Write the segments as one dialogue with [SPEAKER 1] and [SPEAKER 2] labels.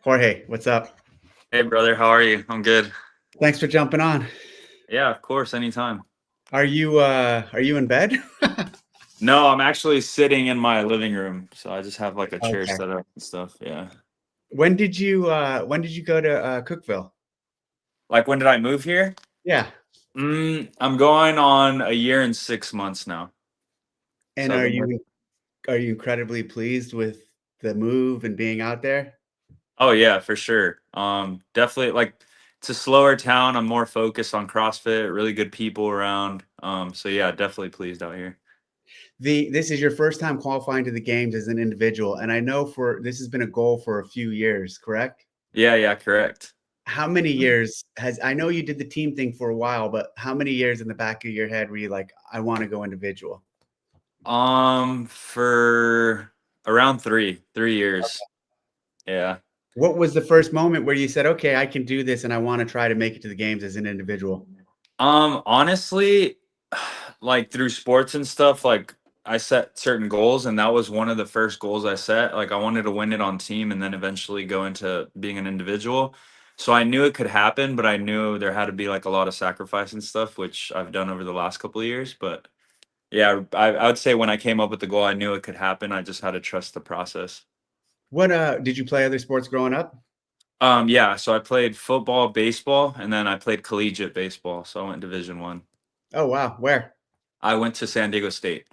[SPEAKER 1] Jorge, what's up?
[SPEAKER 2] Hey brother, how are you? I'm good.
[SPEAKER 1] Thanks for jumping on.
[SPEAKER 2] Yeah, of course, anytime.
[SPEAKER 1] Are you in bed?
[SPEAKER 2] No, I'm actually sitting in my living room, so I just have like a chair
[SPEAKER 1] Okay.
[SPEAKER 2] set up and stuff. Yeah.
[SPEAKER 1] When did you go to Cookville?
[SPEAKER 2] Like when did I move here?
[SPEAKER 1] Yeah.
[SPEAKER 2] I'm going on a year and 6 months now.
[SPEAKER 1] And
[SPEAKER 2] So I've
[SPEAKER 1] are
[SPEAKER 2] been here.
[SPEAKER 1] you incredibly pleased with the move and being out there?
[SPEAKER 2] Oh yeah, for sure. Definitely like it's a slower town. I'm more focused on CrossFit, really good people around. So yeah, definitely pleased out here.
[SPEAKER 1] This is your first time qualifying to the games as an individual, and I know for this has been a goal for a few years, correct?
[SPEAKER 2] Yeah, yeah, correct.
[SPEAKER 1] How many years has I know you did the team thing for a while, but how many years in the back of your head were you like, I want to go individual?
[SPEAKER 2] For around three years. Yeah.
[SPEAKER 1] What was the first moment where you said, "Okay, I can do this, and I want to try to make it to the games as an individual"?
[SPEAKER 2] Honestly, like through sports and stuff, like I set certain goals, and that was one of the first goals I set. Like I wanted to win it on team and then eventually go into being an individual. So I knew it could happen, but I knew there had to be like a lot of sacrifice and stuff, which I've done over the last couple of years. But yeah, I would say when I came up with the goal, I knew it could happen. I just had to trust the process.
[SPEAKER 1] What did you play other sports growing up?
[SPEAKER 2] Yeah, so I played football, baseball, and then I played collegiate baseball. So I went Division 1.
[SPEAKER 1] Oh wow, where?
[SPEAKER 2] I went to San Diego State.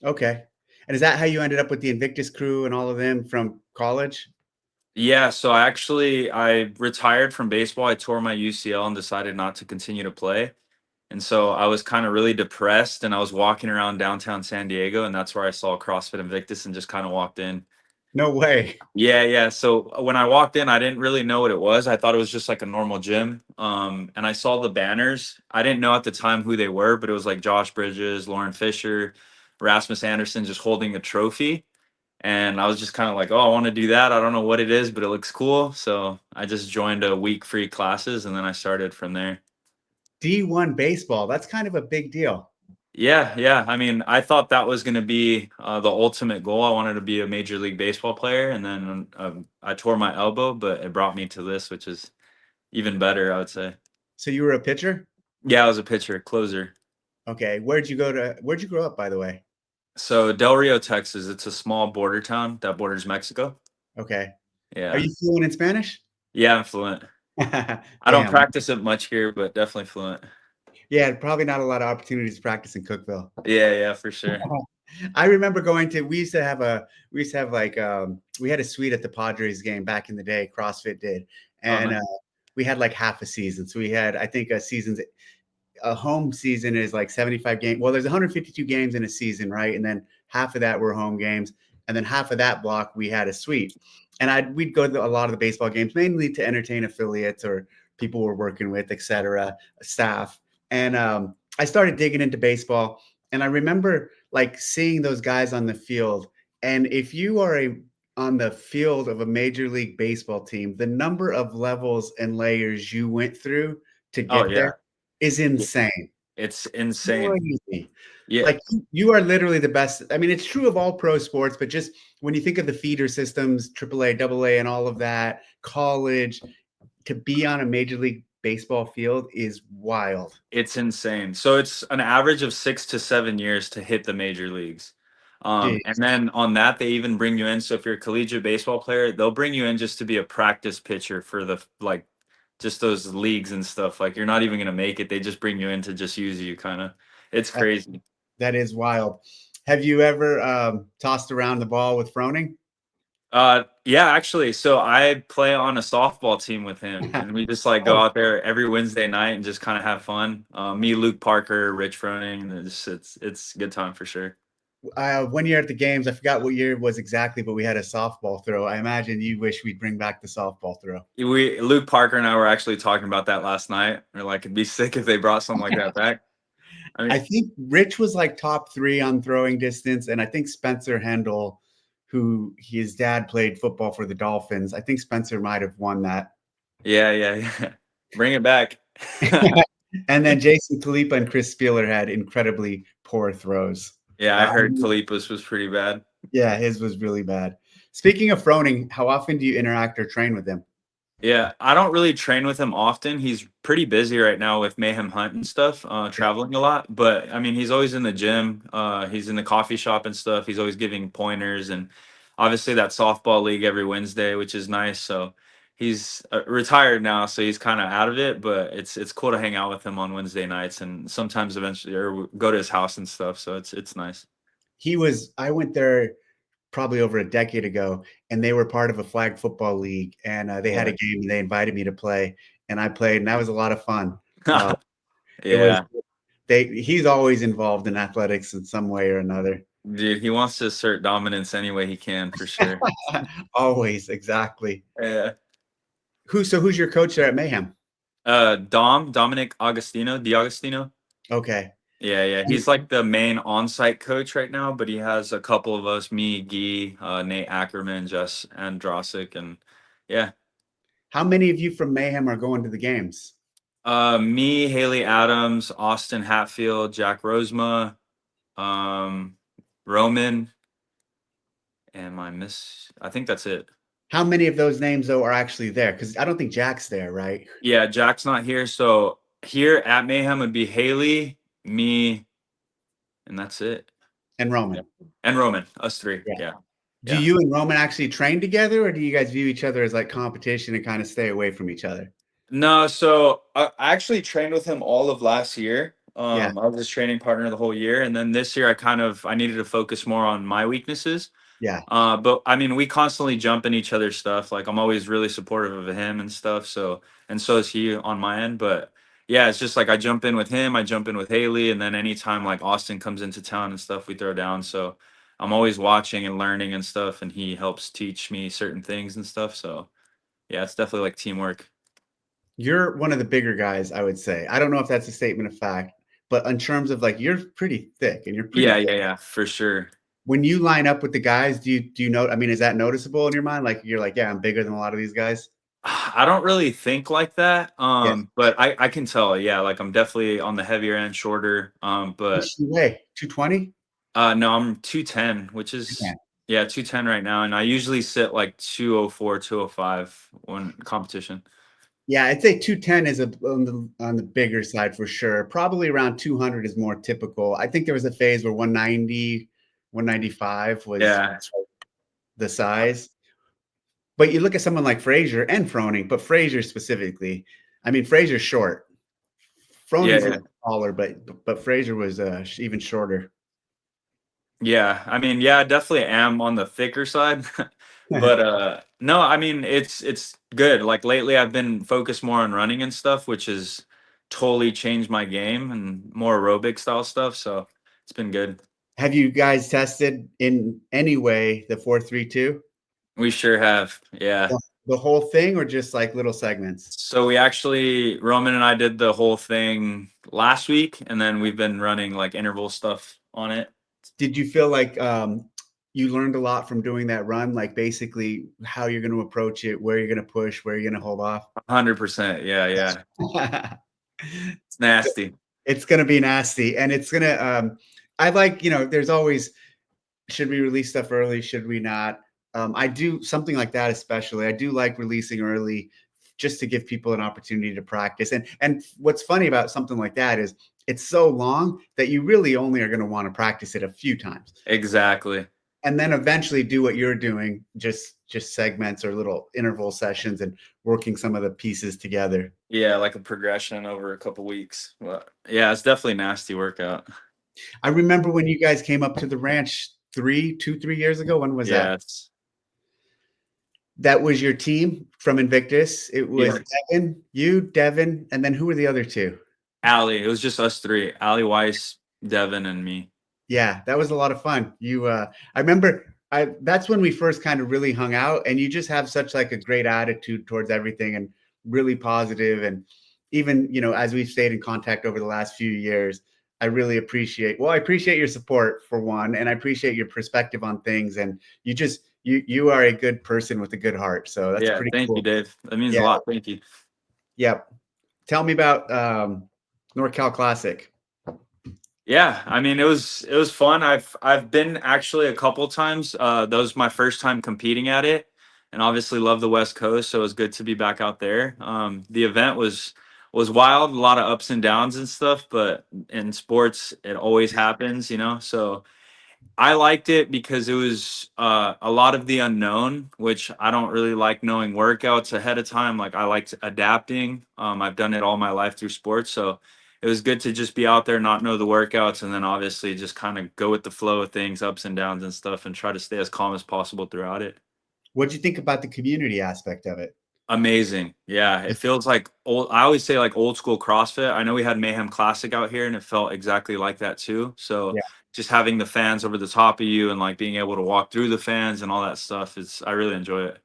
[SPEAKER 1] Okay. And is that how you ended up with the Invictus crew and all of them from college?
[SPEAKER 2] Yeah, so I retired from baseball. I tore my UCL and decided not to continue to play. And so I was kind of really depressed and I was walking around downtown San Diego and that's where I saw CrossFit Invictus and just kind of walked in.
[SPEAKER 1] No way.
[SPEAKER 2] Yeah, yeah. So when I walked in, I didn't really know what it was. I thought it was just like a normal gym. And I saw the banners. I didn't know at the time who they were, but it was like Josh Bridges, Lauren Fisher, Rasmus Anderson just holding a trophy. And I was just kind of like, oh, I want to do that. I don't know what it is, but it looks cool. So I just joined a week free classes and then I started from there.
[SPEAKER 1] D1 baseball. That's kind of a big deal.
[SPEAKER 2] Yeah, yeah. I mean, I thought that was going to be the ultimate goal. I wanted to be a major league baseball player. And then I tore my elbow, but it brought me to this, which is even better, I would say.
[SPEAKER 1] So you were a pitcher?
[SPEAKER 2] Yeah, I was a pitcher, closer.
[SPEAKER 1] Okay. Where'd you grow up, by the way?
[SPEAKER 2] So Del Rio, Texas, it's a small border town that borders Mexico.
[SPEAKER 1] Okay. Are
[SPEAKER 2] Yeah.
[SPEAKER 1] you fluent in Spanish?
[SPEAKER 2] Yeah, I'm fluent. I don't
[SPEAKER 1] Damn.
[SPEAKER 2] practice it much here, but definitely fluent.
[SPEAKER 1] Yeah, probably not a lot of opportunities to practice in Cookville.
[SPEAKER 2] Yeah, yeah, for sure.
[SPEAKER 1] I remember going to we used to have like we had a suite at the Padres game back in the day, CrossFit did.
[SPEAKER 2] Oh,
[SPEAKER 1] And
[SPEAKER 2] nice.
[SPEAKER 1] we had like half a season. So we had I think a home season is like 75 games. Well, there's 152 games in a season, right? And then half of that were home games. And then half of that block we had a suite. And we'd go to a lot of the baseball games, mainly to entertain affiliates or people we're working with, et cetera, staff. And I started digging into baseball. And I remember like seeing those guys on the field. And if you are on the field of a major league baseball team, the number of levels and layers you went through to
[SPEAKER 2] Oh,
[SPEAKER 1] get there
[SPEAKER 2] yeah.
[SPEAKER 1] is insane.
[SPEAKER 2] It's insane.
[SPEAKER 1] Crazy.
[SPEAKER 2] Yeah.
[SPEAKER 1] Like you are literally the best. I mean, it's true of all pro sports, but just when you think of the feeder systems, AAA, AA, and all of that, college, to be on a major league baseball field is wild.
[SPEAKER 2] It's insane. So it's an average of 6 to 7 years to hit the major leagues. And
[SPEAKER 1] Jeez.
[SPEAKER 2] then on that, they even bring you in. So if you're a collegiate baseball player, they'll bring you in just to be a practice pitcher for the like just those leagues and stuff. Like you're not even gonna make it. They just bring you in to just use you kind of. It's
[SPEAKER 1] That,
[SPEAKER 2] crazy.
[SPEAKER 1] that is wild. Have you ever tossed around the ball with Froning?
[SPEAKER 2] Yeah, actually. So I play on a softball team with him, and we just like go
[SPEAKER 1] Oh,
[SPEAKER 2] out there every Wednesday night and just kind of have fun. Me, Luke Parker, Rich Froning, and it's a good time for sure.
[SPEAKER 1] 1 year at the games, I forgot what year it was exactly, but we had a softball throw. I imagine you wish we'd bring back the softball throw.
[SPEAKER 2] We Luke Parker and I were actually talking about that last night. We're like, it'd be sick if they brought something like that back. I
[SPEAKER 1] I
[SPEAKER 2] mean,
[SPEAKER 1] think Rich was like top three on throwing distance, and I think Spencer Hendel, who his dad played football for the Dolphins, I think Spencer might have won that.
[SPEAKER 2] yeah, yeah, yeah. Bring it back.
[SPEAKER 1] And then Jason Khalipa and Chris Spieler had incredibly poor throws.
[SPEAKER 2] Yeah, I heard
[SPEAKER 1] Um,
[SPEAKER 2] Kalipas was pretty bad.
[SPEAKER 1] yeah, his was really bad. Speaking of Froning, how often do you interact or train with him?
[SPEAKER 2] Yeah, I don't really train with him often. He's pretty busy right now with Mayhem Hunt and stuff, traveling a lot. But I mean, he's always in the gym. He's in the coffee shop and stuff. He's always giving pointers, and obviously that softball league every Wednesday, which is nice. So he's retired now, so he's kind of out of it. But it's cool to hang out with him on Wednesday nights, and sometimes eventually or go to his house and stuff. So it's nice.
[SPEAKER 1] I went there probably over a decade ago, and they were part of a flag football league, and they had a
[SPEAKER 2] Yeah.
[SPEAKER 1] game, and they invited me to play, and I played, and that was a lot of fun. Uh, it was
[SPEAKER 2] Yeah,
[SPEAKER 1] he's always involved in athletics in some way or another.
[SPEAKER 2] dude, he wants to assert dominance any way he can for sure.
[SPEAKER 1] Always, exactly.
[SPEAKER 2] Yeah.
[SPEAKER 1] Who's your coach there at Mayhem?
[SPEAKER 2] Dominic D'Agostino.
[SPEAKER 1] Okay.
[SPEAKER 2] Yeah, yeah.
[SPEAKER 1] And
[SPEAKER 2] He's like the main on-site coach right now, but he has a couple of us, me, Guy, Nate Ackerman, Jess Andrasic, and yeah.
[SPEAKER 1] how many of you from Mayhem are going to the games?
[SPEAKER 2] Me, Haley Adams, Austin Hatfield, Jack Rosema, um, Roman, and I think that's it.
[SPEAKER 1] How many of those names though are actually there? Because I don't think Jack's there, right?
[SPEAKER 2] Yeah, Jack's not here. So here at Mayhem would be Haley, me, and that's it.
[SPEAKER 1] And
[SPEAKER 2] Yeah.
[SPEAKER 1] Roman.
[SPEAKER 2] And Roman, us three.
[SPEAKER 1] Yeah.
[SPEAKER 2] Yeah.
[SPEAKER 1] Do
[SPEAKER 2] Yeah.
[SPEAKER 1] you and Roman actually train together, or do you guys view each other as like competition and kind of stay away from each other?
[SPEAKER 2] No, so I actually trained with him all of last year.
[SPEAKER 1] Yeah,
[SPEAKER 2] I was his training partner the whole year, and then this year I needed to focus more on my weaknesses.
[SPEAKER 1] yeah.
[SPEAKER 2] But I mean, we constantly jump in each other's stuff. Like I'm always really supportive of him and stuff. So and so is he on my end. But yeah, it's just like I jump in with him, I jump in with Haley, and then anytime like Austin comes into town and stuff, we throw down. So I'm always watching and learning and stuff, and he helps teach me certain things and stuff. So yeah, it's definitely like teamwork.
[SPEAKER 1] You're one of the bigger guys, I would say. I don't know if that's a statement of fact, but in terms of like you're pretty thick and you're
[SPEAKER 2] Yeah,
[SPEAKER 1] pretty.
[SPEAKER 2] yeah, yeah, for sure.
[SPEAKER 1] When you line up with the guys, do you know? I mean, is that noticeable in your mind? Like you're like, yeah, I'm bigger than a lot of these guys.
[SPEAKER 2] I don't really think like that.
[SPEAKER 1] Yeah.
[SPEAKER 2] But I can tell, yeah, like I'm definitely on the heavier end, shorter.
[SPEAKER 1] How
[SPEAKER 2] But
[SPEAKER 1] much do you weigh? 220?
[SPEAKER 2] no, I'm 210, which is
[SPEAKER 1] Yeah.
[SPEAKER 2] yeah, 210 right now. And I usually sit like 204, 205 when competition.
[SPEAKER 1] Yeah, I'd say 210 is on the bigger side for sure. Probably around 200 is more typical. I think there was a phase where 190, 195 was
[SPEAKER 2] Yeah.
[SPEAKER 1] the size. But you look at someone like Frazier and Froning, but Frazier specifically. I mean, Frazier's short.
[SPEAKER 2] Yeah,
[SPEAKER 1] Froning's a
[SPEAKER 2] yeah.
[SPEAKER 1] little taller, but Frazier was even shorter.
[SPEAKER 2] Yeah. I mean, yeah, I definitely am on the thicker side. But no, I mean it's good. Like lately I've been focused more on running and stuff, which has totally changed my game and more aerobic style stuff. So it's been good.
[SPEAKER 1] Have you guys tested in any way the 4-3-2?
[SPEAKER 2] We sure have. Yeah.
[SPEAKER 1] The whole thing or just like little segments?
[SPEAKER 2] So we actually Roman and I did the whole thing last week, and then we've been running like interval stuff on it.
[SPEAKER 1] Did you feel like you learned a lot from doing that run? Like basically how you're going to approach it, where you're going to push, where you're going to hold off?
[SPEAKER 2] 100%. Yeah, yeah. It's nasty.
[SPEAKER 1] It's going to be nasty, and it's going to. I like, there's always, should we release stuff early? Should we not? I do something like that, especially. I do like releasing early just to give people an opportunity to practice. And what's funny about something like that is it's so long that you really only are going to want to practice it a few times.
[SPEAKER 2] Exactly.
[SPEAKER 1] And then eventually do what you're doing, just segments or little interval sessions and working some of the pieces together.
[SPEAKER 2] Yeah, like a progression over a couple weeks. But yeah, it's definitely a nasty workout.
[SPEAKER 1] I remember when you guys came up to the ranch 3 years ago. When was that?
[SPEAKER 2] Yeah, it's
[SPEAKER 1] That was your team from Invictus. It was
[SPEAKER 2] yeah.
[SPEAKER 1] Devin, you, Devin, and then who were the other two?
[SPEAKER 2] Allie. It was just us three. Allie Weiss, Devin, and me.
[SPEAKER 1] Yeah, that was a lot of fun. I remember that's when we first kind of really hung out, and you just have such like a great attitude towards everything and really positive. And even, as we've stayed in contact over the last few years, I really appreciate your support for one, and I appreciate your perspective on things. And you are a good person with a good heart. So that's
[SPEAKER 2] Yeah,
[SPEAKER 1] pretty
[SPEAKER 2] thank you,
[SPEAKER 1] cool.
[SPEAKER 2] Dave. That means a
[SPEAKER 1] Yeah.
[SPEAKER 2] lot. Thank you.
[SPEAKER 1] Yep. Tell me about NorCal Classic.
[SPEAKER 2] Yeah, I mean it was fun. I've been actually a couple times. That was my first time competing at it, and obviously love the West Coast, so it was good to be back out there. The event was wild, a lot of ups and downs and stuff, but in sports it always happens, you know. So I liked it because it was a lot of the unknown, which I don't really like knowing workouts ahead of time. Like I liked adapting. I've done it all my life through sports, so it was good to just be out there, not know the workouts, and then obviously just kind of go with the flow of things, ups and downs and stuff, and try to stay as calm as possible throughout it.
[SPEAKER 1] What'd you think about the community aspect of it?
[SPEAKER 2] Amazing. Yeah, it feels like old. I always say like old school CrossFit. I know we had Mayhem Classic out here and it felt exactly like that too. So
[SPEAKER 1] Yeah.
[SPEAKER 2] just having the fans over the top of you and like being able to walk through the fans and all that stuff is I really enjoy it.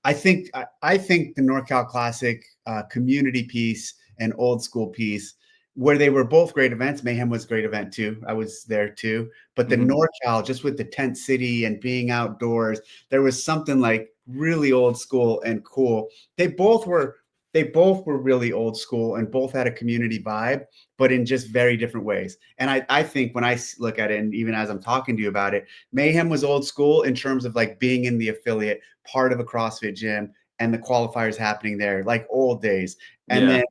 [SPEAKER 1] I think the NorCal Classic community piece and old school piece, where they were both great events. Mayhem was a great event too. I was there too. But the
[SPEAKER 2] Mhm.
[SPEAKER 1] NorCal, just with the tent city and being outdoors, there was something like really old school and cool. They both were they both were really old school and both had a community vibe, but in just very different ways. And I think when I look at it, and even as I'm talking to you about it, Mayhem was old school in terms of like being in the affiliate part of a CrossFit gym and the qualifiers happening there, like old days. And
[SPEAKER 2] Yeah,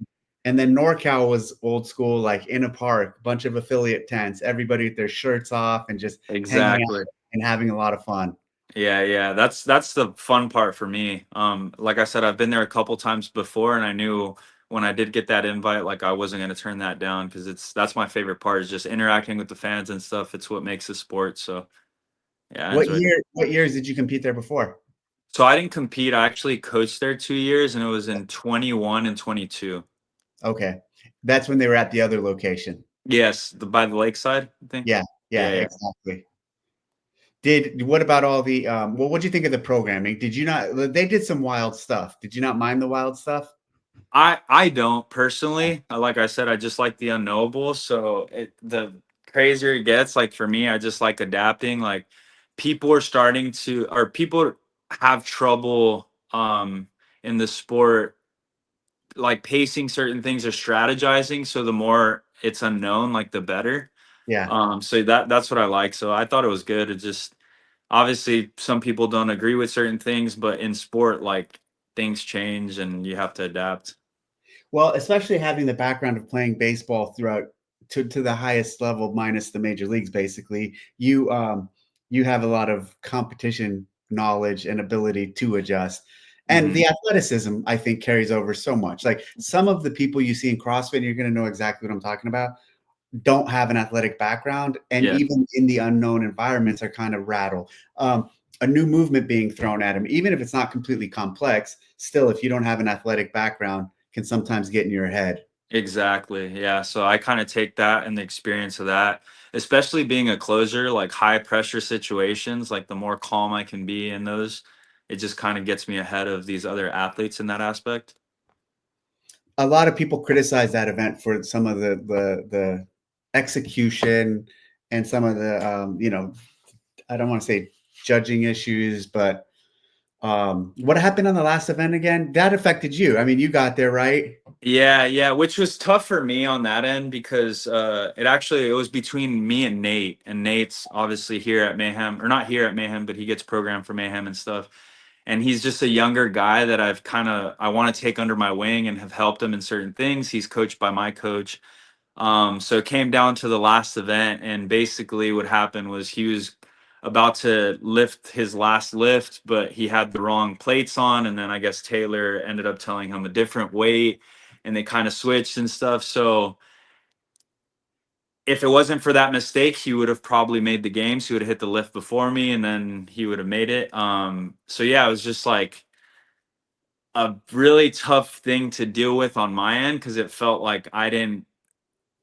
[SPEAKER 1] then NorCal was old school, like in a park, bunch of affiliate tents, everybody with their shirts off and just hanging
[SPEAKER 2] exactly.
[SPEAKER 1] out and having a lot of fun.
[SPEAKER 2] Yeah, yeah. That's the fun part for me. Like I said, I've been there a couple times before and I knew when I did get that invite, like I wasn't gonna turn that down because that's my favorite part is just interacting with the fans and stuff. It's what makes the sport. So yeah, I enjoyed it.
[SPEAKER 1] What years did you compete there before?
[SPEAKER 2] So I didn't compete. I actually coached there 2 years, and it was in 21 and 22.
[SPEAKER 1] Okay. That's when they were at the other location.
[SPEAKER 2] Yes, by the lakeside, I think.
[SPEAKER 1] Yeah, yeah,
[SPEAKER 2] Yeah, yeah.
[SPEAKER 1] exactly. What about all the well, what'd you think of the programming? Did you not they did some wild stuff. Did you not mind the wild stuff?
[SPEAKER 2] I don't personally. Like I said, I just like the unknowable. So the crazier it gets, like for me, I just like adapting. Like people are starting to, or people have trouble in the sport, like pacing certain things or strategizing. So the more it's unknown, like the better.
[SPEAKER 1] Yeah.
[SPEAKER 2] So that's what I like. So I thought it was good. It just obviously some people don't agree with certain things, but in sport, like things change and you have to adapt.
[SPEAKER 1] Well, especially having the background of playing baseball throughout to the highest level minus the major leagues, basically, you have a lot of competition knowledge and ability to adjust. And
[SPEAKER 2] Hmm.
[SPEAKER 1] the athleticism, I think, carries over so much. Like some of the people you see in CrossFit, you're going to know exactly what I'm talking about, don't have an athletic background, and
[SPEAKER 2] Yeah,
[SPEAKER 1] even in the unknown environments are kind of rattled. A new movement being thrown at them, even if it's not completely complex, still, if you don't have an athletic background, can sometimes get in your head.
[SPEAKER 2] exactly. Yeah. So I kind of take that and the experience of that, especially being a closer, like high pressure situations, like the more calm I can be in those, it just kind of gets me ahead of these other athletes in that aspect.
[SPEAKER 1] A lot of people criticize that event for some of the execution and some of the I don't want to say judging issues, but what happened on the last event again? That affected you. I mean, you got there, right?
[SPEAKER 2] Yeah, yeah, which was tough for me on that end because it was between me and Nate. And Nate's obviously here at Mayhem, or not here at Mayhem, but he gets programmed for Mayhem and stuff. And he's just a younger guy that I want to take under my wing and have helped him in certain things. He's coached by my coach. So it came down to the last event, and basically what happened was he was about to lift his last lift, but he had the wrong plates on, and then I guess Taylor ended up telling him a different weight, and they kind of switched and stuff. So if it wasn't for that mistake, he would have probably made the games. He would have hit the lift before me, and then he would have made it. So yeah, it was just like a really tough thing to deal with on my end because it felt like I didn't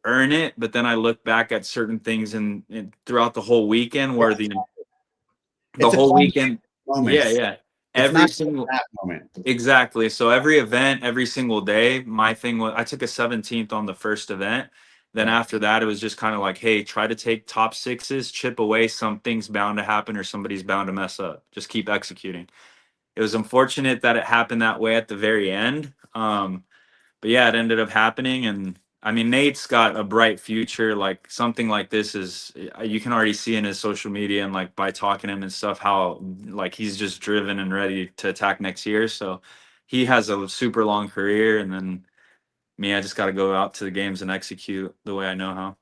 [SPEAKER 2] earn it. But then I look back at certain things and throughout the whole weekend
[SPEAKER 1] Yeah,
[SPEAKER 2] where the
[SPEAKER 1] it's a
[SPEAKER 2] whole
[SPEAKER 1] combination
[SPEAKER 2] weekend,
[SPEAKER 1] of
[SPEAKER 2] yeah,
[SPEAKER 1] moments.
[SPEAKER 2] yeah,
[SPEAKER 1] It's
[SPEAKER 2] every
[SPEAKER 1] not just
[SPEAKER 2] single
[SPEAKER 1] that moment.
[SPEAKER 2] exactly. So every event, every single day, my thing was I took a 17th on the first event. Then
[SPEAKER 1] Yeah.
[SPEAKER 2] after that, it was just kind of like, hey, try to take top sixes, chip away. Something's bound to happen or somebody's bound to mess up. Just keep executing. It was unfortunate that it happened that way at the very end. But yeah, it ended up happening, and I mean, Nate's got a bright future. Like something like this is, you can already see in his social media and like by talking to him and stuff, how like he's just driven and ready to attack next year. So he has a super long career. And then me, I just got to go out to the games and execute the way I know how.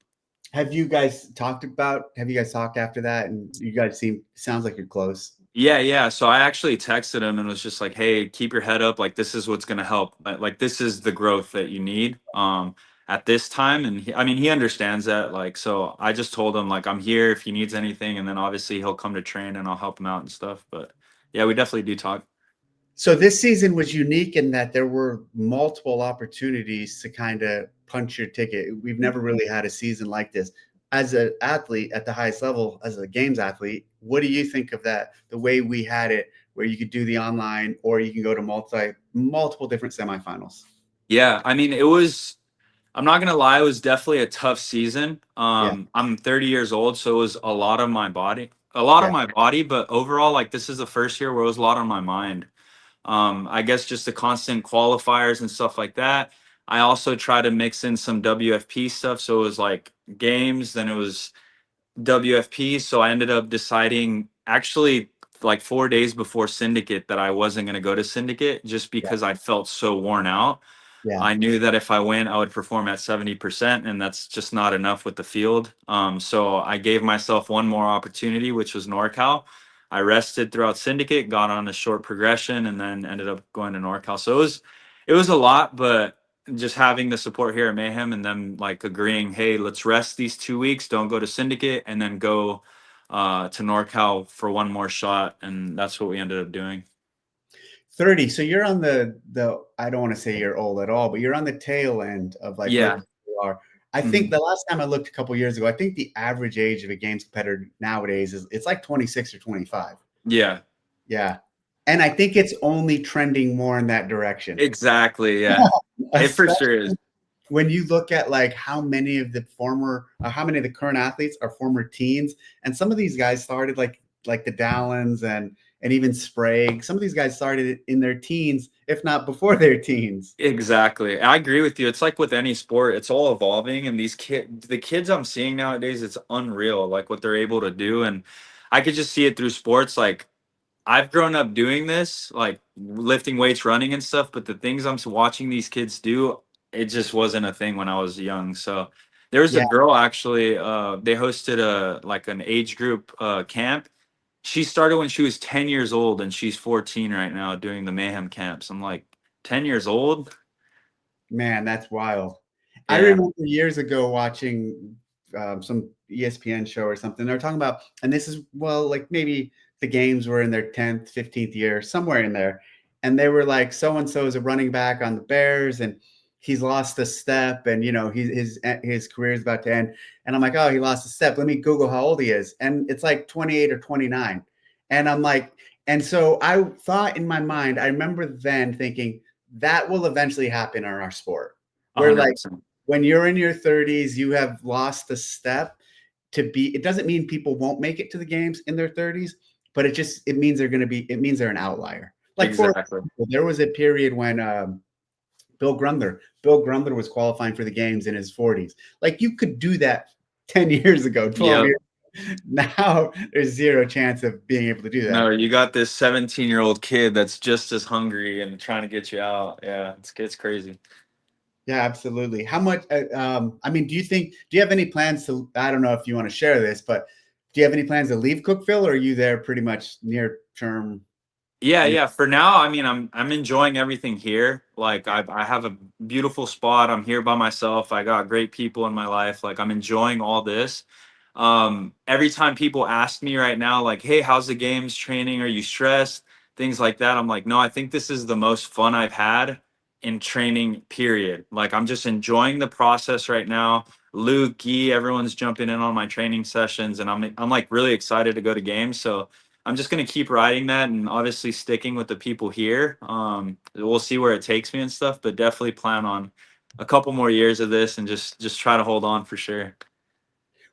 [SPEAKER 1] Have you guys talked after that? And you guys sounds like you're close.
[SPEAKER 2] Yeah, yeah. So I actually texted him and was just like, "Hey, keep your head up. Like this is what's gonna help. Like this is the growth that you need at this time." And I mean, he understands that. Like, so I just told him like I'm here if he needs anything, and then obviously he'll come to train and I'll help him out and stuff. But yeah, we definitely do talk.
[SPEAKER 1] So this season was unique in that there were multiple opportunities to kind of punch your ticket. We've never really had a season like this. As an athlete at the highest level, as a games athlete, what do you think of that? The way we had it, where you could do the online or you can go to multiple different semifinals.
[SPEAKER 2] Yeah, I mean, it was. I'm not gonna lie, it was definitely a tough season.
[SPEAKER 1] Yeah,
[SPEAKER 2] I'm 30 years old, so it was a lot of my body, a lot
[SPEAKER 1] yeah,
[SPEAKER 2] on my body. But overall, like this is the first year where it was a lot on my mind. I guess just the constant qualifiers and stuff like that. I also try to mix in some WFP stuff. So it was like games, then it was WFP. So I ended up deciding actually like 4 days before Syndicate that I wasn't going to go to Syndicate just
[SPEAKER 1] yeah,
[SPEAKER 2] because I felt so worn out.
[SPEAKER 1] yeah.
[SPEAKER 2] I knew that if I went, I would perform at 70%, and that's just not enough with the field. So I gave myself one more opportunity, which was NorCal. I rested throughout Syndicate, got on a short progression, and then ended up going to NorCal. So it was a lot, but just having the support here at Mayhem and them like agreeing, hey, let's rest these 2 weeks, don't go to Syndicate, and then go to NorCal for one more shot, and that's what we ended up doing.
[SPEAKER 1] 30. So you're on the I don't want to say you're old at all, but you're on the tail end of like where
[SPEAKER 2] Yeah.
[SPEAKER 1] people are. I think
[SPEAKER 2] Mhm.
[SPEAKER 1] the last time I looked a couple years ago, I think the average age of a games competitor nowadays is it's like 26 or 25.
[SPEAKER 2] Yeah.
[SPEAKER 1] Yeah. And I think it's only trending more in that direction.
[SPEAKER 2] Exactly. Yeah. It for
[SPEAKER 1] Especially
[SPEAKER 2] sure is.
[SPEAKER 1] when you look at like how many of the current athletes are former teens, and some of these guys started like the Dallins and even Sprague. Some of these guys started in their teens, if not before their teens.
[SPEAKER 2] Exactly. I agree with you. It's like with any sport, it's all evolving. And the kids I'm seeing nowadays, it's unreal, like what they're able to do. And I could just see it through sports. Like I've grown up doing this, like lifting weights, running and stuff. But the things I'm watching these kids do, it just wasn't a thing when I was young. So there was a
[SPEAKER 1] Yeah,
[SPEAKER 2] girl actually, they hosted like an age group camp. She started when she was 10 years old and she's 14 right now doing the Mayhem camps. I'm like, 10 years old?
[SPEAKER 1] man, that's wild. I
[SPEAKER 2] Yeah.
[SPEAKER 1] remember years ago watching some ESPN show or something. They were talking about, and this is, well, like maybe the games were in their 10th, 15th year, somewhere in there. And they were like, so and so is a running back on the Bears, and he's lost a step, and his career is about to end. And I'm like, oh, he lost a step. Let me Google how old he is, and it's like 28 or 29. And I'm like, and so I thought in my mind, I remember then thinking that will eventually happen in our sport, where like
[SPEAKER 2] 100%.
[SPEAKER 1] when you're in your 30s, you have lost a step to be. It doesn't mean people won't make it to the games in their 30s, but it means they're an outlier. Like for
[SPEAKER 2] Exactly.
[SPEAKER 1] example, there was a period when Bill Grundler was qualifying for the games in his 40s. Like you could do that 10 years ago, 12
[SPEAKER 2] Yep.
[SPEAKER 1] years. Now there's zero chance of being able to do
[SPEAKER 2] No,
[SPEAKER 1] that.
[SPEAKER 2] you got this 17-year-old kid that's just as hungry and trying to get you out. Yeah, it's crazy.
[SPEAKER 1] Yeah, absolutely. How much? I mean, do you have any plans to? I don't know if you want to share this, but do you have any plans to leave Cookville, or are you there pretty much near term?
[SPEAKER 2] Yeah,
[SPEAKER 1] Are you,
[SPEAKER 2] yeah. For now, I mean, I'm enjoying everything here. Like I have a beautiful spot. I'm here by myself. I got great people in my life. Like I'm enjoying all this. Every time people ask me right now, like, "Hey, how's the games training? Are you stressed?" Things like that. I'm like, "No, I think this is the most fun I've had in training, period." Like I'm just enjoying the process right now. Luke, Gee, everyone's jumping in on my training sessions, and I'm like really excited to go to games. So I'm just gonna keep riding that and obviously sticking with the people here. We'll see where it takes me and stuff, but definitely plan on a couple more years of this and just try to hold on for sure.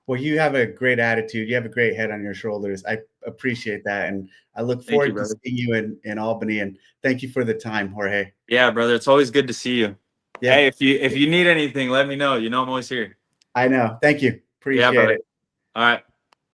[SPEAKER 1] well, you have a great attitude. You have a great head on your shoulders. I appreciate that, and I look
[SPEAKER 2] Thank you,
[SPEAKER 1] forward to
[SPEAKER 2] brother.
[SPEAKER 1] seeing you in Albany. And thank you for the time, Jorge.
[SPEAKER 2] Yeah, brother. It's always good to see you.
[SPEAKER 1] Yeah,
[SPEAKER 2] Hey, if you need anything, let me know. You know I'm always here.
[SPEAKER 1] I know. Thank you.
[SPEAKER 2] Yeah,
[SPEAKER 1] Appreciate
[SPEAKER 2] brother.
[SPEAKER 1] it.
[SPEAKER 2] All right.